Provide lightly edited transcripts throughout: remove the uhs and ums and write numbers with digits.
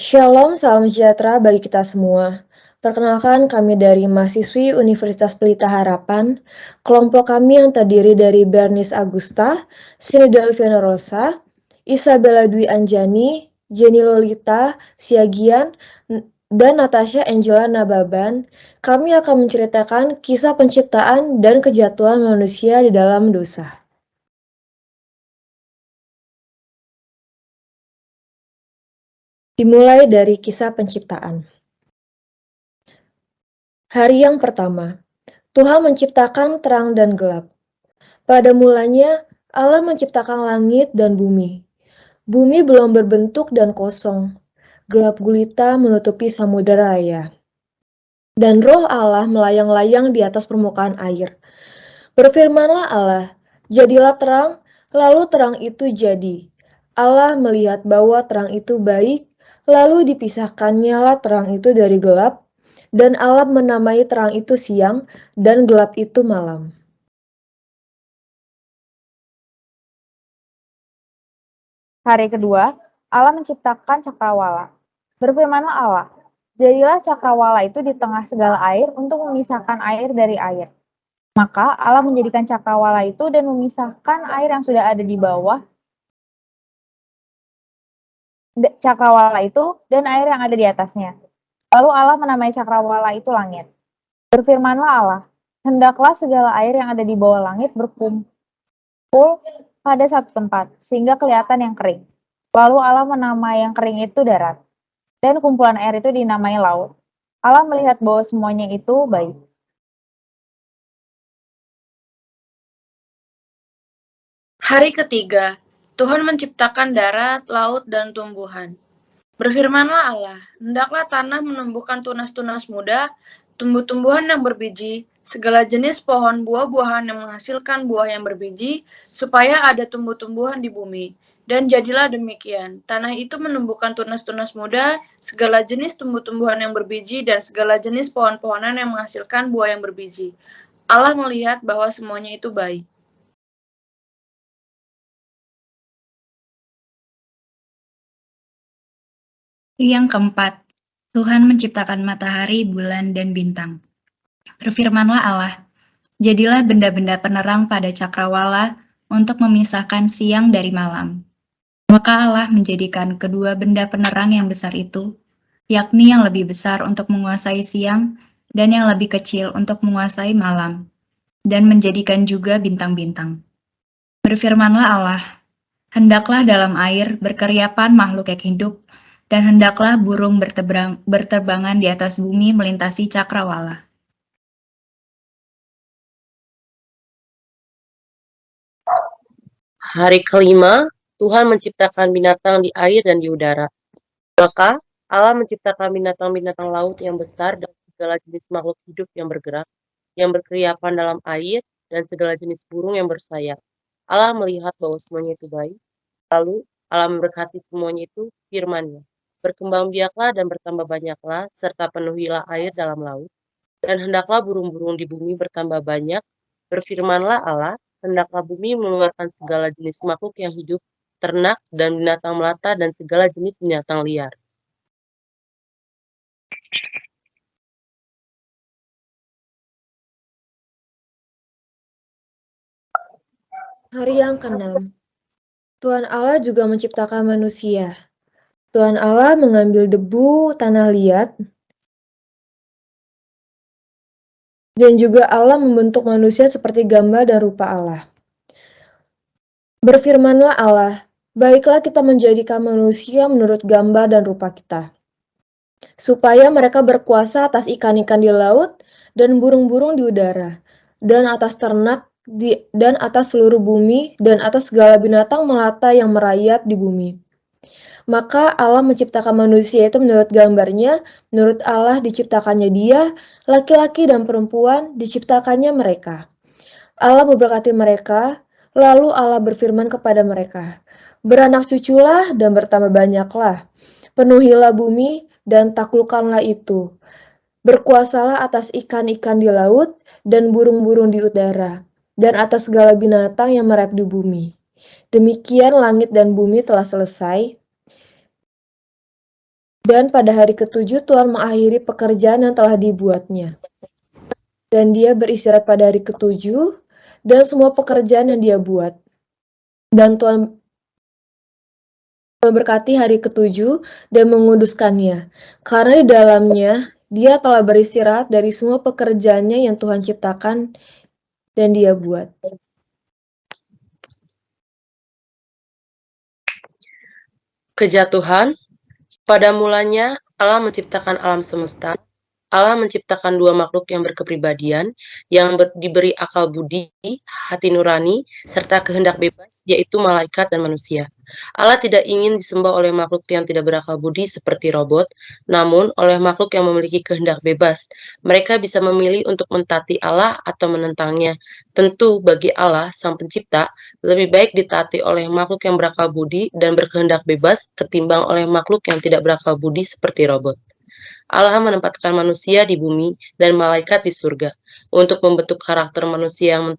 Shalom, salam sejahtera bagi kita semua. Perkenalkan, kami dari mahasiswi Universitas Pelita Harapan. Kelompok kami yang terdiri dari Bernice Agusta, Sinida Alfiana Rosa, Isabella Dwi Anjani, Jenny Lolita, Siagian, dan Natasha Angela Nababan. Kami akan menceritakan kisah penciptaan dan kejatuhan manusia di dalam dosa. Dimulai dari kisah penciptaan. Hari yang pertama, Tuhan menciptakan terang dan gelap. Pada mulanya, Allah menciptakan langit dan bumi. Bumi belum berbentuk dan kosong. Gelap gulita menutupi samudera raya. Dan roh Allah melayang-layang di atas permukaan air. Berfirmanlah Allah, jadilah terang, lalu terang itu jadi. Allah melihat bahwa terang itu baik, lalu dipisahkannya lah terang itu dari gelap, dan Allah menamai terang itu siang, dan gelap itu malam. Hari kedua, Allah menciptakan cakrawala. Berfirmanlah Allah, jadilah cakrawala itu di tengah segala air untuk memisahkan air dari air. Maka Allah menjadikan cakrawala itu dan memisahkan air yang sudah ada di bawah cakrawala itu dan air yang ada di atasnya. Lalu Allah menamai cakrawala itu langit. Berfirmanlah Allah, hendaklah segala air yang ada di bawah langit berkumpul pada satu tempat, sehingga kelihatan yang kering. Lalu Allah menamai yang kering itu darat, dan kumpulan air itu dinamai laut. Allah melihat bahwa semuanya itu baik. Hari ketiga, Tuhan menciptakan darat, laut, dan tumbuhan. Berfirmanlah Allah, hendaklah tanah menumbuhkan tunas-tunas muda, tumbuh-tumbuhan yang berbiji, segala jenis pohon buah-buahan yang menghasilkan buah yang berbiji, supaya ada tumbuh-tumbuhan di bumi. Dan jadilah demikian. Tanah itu menumbuhkan tunas-tunas muda, segala jenis tumbuh-tumbuhan yang berbiji, dan segala jenis pohon-pohonan yang menghasilkan buah yang berbiji. Allah melihat bahwa semuanya itu baik. Yang keempat, Tuhan menciptakan matahari, bulan, dan bintang. Berfirmanlah Allah, jadilah benda-benda penerang pada cakrawala untuk memisahkan siang dari malam. Maka Allah menjadikan kedua benda penerang yang besar itu, yakni yang lebih besar untuk menguasai siang dan yang lebih kecil untuk menguasai malam, dan menjadikan juga bintang-bintang. Berfirmanlah Allah, hendaklah dalam air berkeriapan makhluk yang hidup, dan hendaklah burung berterbangan di atas bumi melintasi cakrawala. Hari kelima, Tuhan menciptakan binatang di air dan di udara. Maka Allah menciptakan binatang-binatang laut yang besar dan segala jenis makhluk hidup yang bergerak, yang berkeriapan dalam air, dan segala jenis burung yang bersayap. Allah melihat bahwa semuanya itu baik. Lalu Allah memberkati semuanya itu firman-Nya. Berkembang biaklah dan bertambah banyaklah, serta penuhilah air dalam laut. Dan hendaklah burung-burung di bumi bertambah banyak. Berfirmanlah Allah, hendaklah bumi mengeluarkan segala jenis makhluk yang hidup, ternak dan binatang melata dan segala jenis binatang liar. Hari yang keenam, Tuhan Allah juga menciptakan manusia. Tuhan Allah mengambil debu tanah liat, dan juga Allah membentuk manusia seperti gambar dan rupa Allah. Berfirmanlah Allah, baiklah kita menjadikan manusia menurut gambar dan rupa kita, supaya mereka berkuasa atas ikan-ikan di laut dan burung-burung di udara, dan atas ternak dan atas seluruh bumi, dan atas segala binatang melata yang merayap di bumi. Maka Allah menciptakan manusia itu menurut gambarnya, menurut Allah diciptakannya dia, laki-laki dan perempuan diciptakannya mereka. Allah memberkati mereka, lalu Allah berfirman kepada mereka, beranak cuculah dan bertambah banyaklah, penuhilah bumi dan taklukkanlah itu. Berkuasalah atas ikan-ikan di laut dan burung-burung di udara, dan atas segala binatang yang merayap di bumi. Demikian langit dan bumi telah selesai. Dan pada hari ketujuh Tuhan mengakhiri pekerjaan yang telah dibuatnya. Dan dia beristirahat pada hari ketujuh dan semua pekerjaan yang dia buat. Dan Tuhan memberkati hari ketujuh dan menguduskannya, karena di dalamnya dia telah beristirahat dari semua pekerjaannya yang Tuhan ciptakan dan dia buat. Kejatuhan. Pada mulanya Allah menciptakan alam semesta. Allah menciptakan dua makhluk yang berkepribadian, yang diberi akal budi, hati nurani, serta kehendak bebas, yaitu malaikat dan manusia. Allah tidak ingin disembah oleh makhluk yang tidak berakal budi seperti robot, namun oleh makhluk yang memiliki kehendak bebas. Mereka bisa memilih untuk mentaati Allah atau menentangnya. Tentu bagi Allah, Sang Pencipta, lebih baik ditaati oleh makhluk yang berakal budi dan berkehendak bebas ketimbang oleh makhluk yang tidak berakal budi seperti robot. Allah menempatkan manusia di bumi dan malaikat di surga. Untuk membentuk karakter manusia yang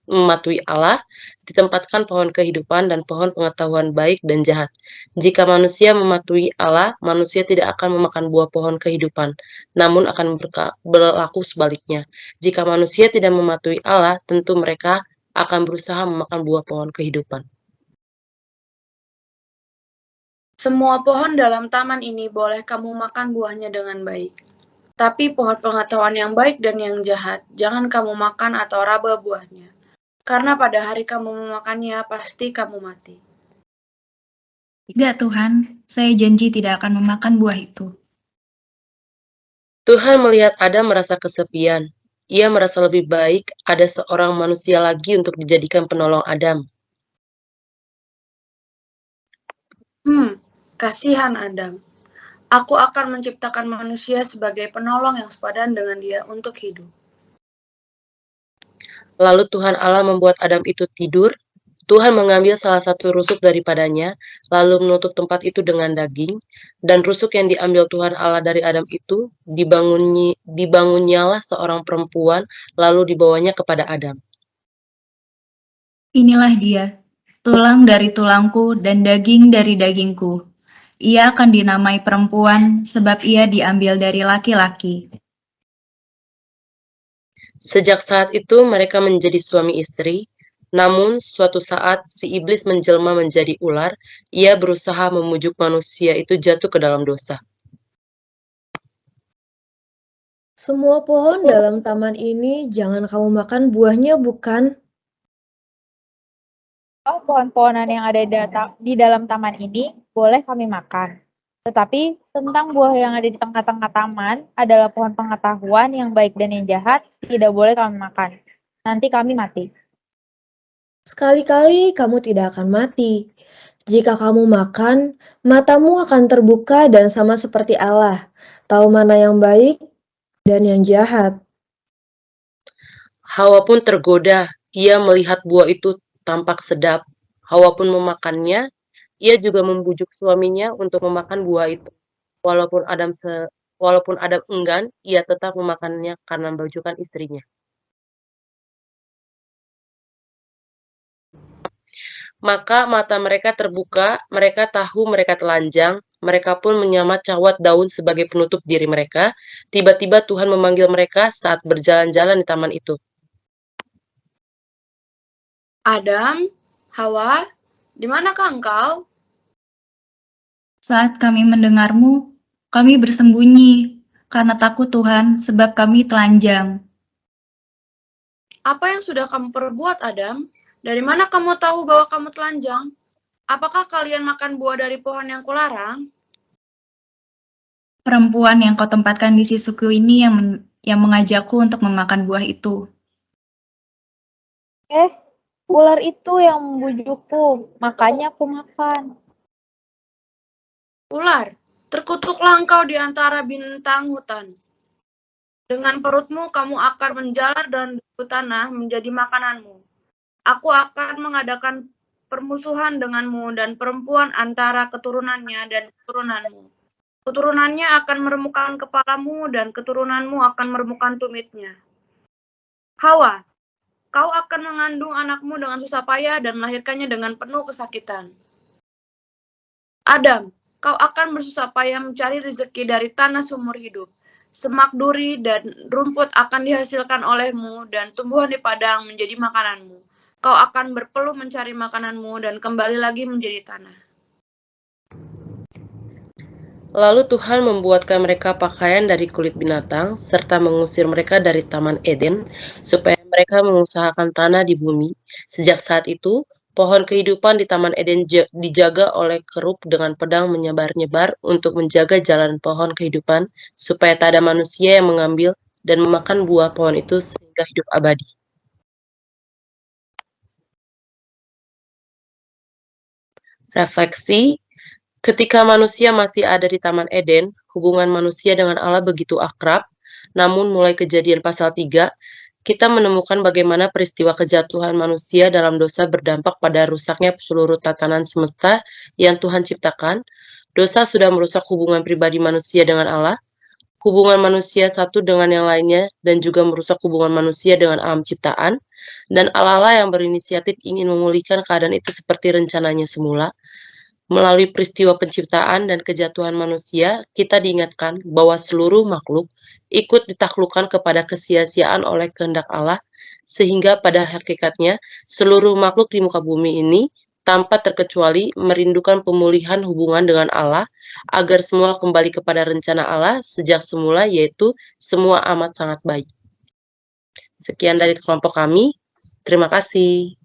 mematuhi Allah, ditempatkan pohon kehidupan dan pohon pengetahuan baik dan jahat. Jika manusia mematuhi Allah, manusia tidak akan memakan buah pohon kehidupan, namun akan berlaku sebaliknya. Jika manusia tidak mematuhi Allah, tentu mereka akan berusaha memakan buah pohon kehidupan. Semua pohon dalam taman ini boleh kamu makan buahnya dengan baik. Tapi pohon pengetahuan yang baik dan yang jahat, jangan kamu makan atau raba buahnya. Karena pada hari kamu memakannya, pasti kamu mati. Tidak, Tuhan, saya janji tidak akan memakan buah itu. Tuhan melihat Adam merasa kesepian. Ia merasa lebih baik ada seorang manusia lagi untuk dijadikan penolong Adam. Kasihan Adam. Aku akan menciptakan manusia sebagai penolong yang sepadan dengan dia untuk hidup. Lalu Tuhan Allah membuat Adam itu tidur. Tuhan mengambil salah satu rusuk daripadanya, lalu menutup tempat itu dengan daging, dan rusuk yang diambil Tuhan Allah dari Adam itu, dibangunnyalah seorang perempuan, lalu dibawanya kepada Adam. Inilah dia, tulang dari tulangku dan daging dari dagingku. Ia akan dinamai perempuan, sebab ia diambil dari laki-laki. Sejak saat itu mereka menjadi suami istri. Namun suatu saat si iblis menjelma menjadi ular, ia berusaha membujuk manusia itu jatuh ke dalam dosa. Semua pohon dalam taman ini jangan kamu makan buahnya, bukan? Pohon-pohonan yang ada di dalam taman ini boleh kami makan. Tetapi tentang buah yang ada di tengah-tengah taman adalah pohon pengetahuan yang baik dan yang jahat, tidak boleh kami makan. Nanti kami mati. Sekali-kali kamu tidak akan mati. Jika kamu makan, matamu akan terbuka dan sama seperti Allah, tahu mana yang baik dan yang jahat. Hawa pun tergoda, ia melihat buah itu tampak sedap. Hawa pun memakannya, ia juga membujuk suaminya untuk memakan buah itu. Walaupun Adam enggan, ia tetap memakannya karena bujukan istrinya. Maka mata mereka terbuka, mereka tahu mereka telanjang, mereka pun menyamat cawat daun sebagai penutup diri mereka. Tiba-tiba Tuhan memanggil mereka saat berjalan-jalan di taman itu. Adam, Hawa, di manakah engkau? Saat kami mendengarmu, kami bersembunyi, karena takut Tuhan, sebab kami telanjang. Apa yang sudah kamu perbuat, Adam? Dari mana kamu tahu bahwa kamu telanjang? Apakah kalian makan buah dari pohon yang kularang? Perempuan yang kau tempatkan di sisiku ini yang mengajakku untuk memakan buah itu. Ular itu yang membujukku, makanya aku makan. Ular, terkutuklah engkau di antara bintang hutan. Dengan perutmu kamu akan menjalar dan tanah menjadi makananmu. Aku akan mengadakan permusuhan denganmu dan perempuan antara keturunannya dan keturunanmu. Keturunannya akan meremukkan kepalamu dan keturunanmu akan meremukkan tumitnya. Hawa, kau akan mengandung anakmu dengan susah payah dan melahirkannya dengan penuh kesakitan. Adam, kau akan bersusah payah mencari rezeki dari tanah seumur hidup. Semak duri dan rumput akan dihasilkan olehmu, dan tumbuhan di padang menjadi makananmu. Kau akan berpeluh mencari makananmu dan kembali lagi menjadi tanah. Lalu Tuhan membuatkan mereka pakaian dari kulit binatang, serta mengusir mereka dari Taman Eden, supaya mereka mengusahakan tanah di bumi. Sejak saat itu, pohon kehidupan di Taman Eden dijaga oleh kerub dengan pedang menyebar-nyebar untuk menjaga jalan pohon kehidupan, supaya tak ada manusia yang mengambil dan memakan buah pohon itu sehingga hidup abadi. Refleksi, ketika manusia masih ada di Taman Eden, hubungan manusia dengan Allah begitu akrab, namun mulai Kejadian pasal 3, kita menemukan bagaimana peristiwa kejatuhan manusia dalam dosa berdampak pada rusaknya seluruh tatanan semesta yang Tuhan ciptakan. Dosa sudah merusak hubungan pribadi manusia dengan Allah, hubungan manusia satu dengan yang lainnya, dan juga merusak hubungan manusia dengan alam ciptaan. Dan Allah yang berinisiatif ingin memulihkan keadaan itu seperti rencananya semula. Melalui peristiwa penciptaan dan kejatuhan manusia, kita diingatkan bahwa seluruh makhluk ikut ditaklukkan kepada kesia-siaan oleh kehendak Allah, sehingga pada hakikatnya seluruh makhluk di muka bumi ini tanpa terkecuali merindukan pemulihan hubungan dengan Allah, agar semua kembali kepada rencana Allah sejak semula, yaitu semua amat sangat baik. Sekian dari kelompok kami. Terima kasih.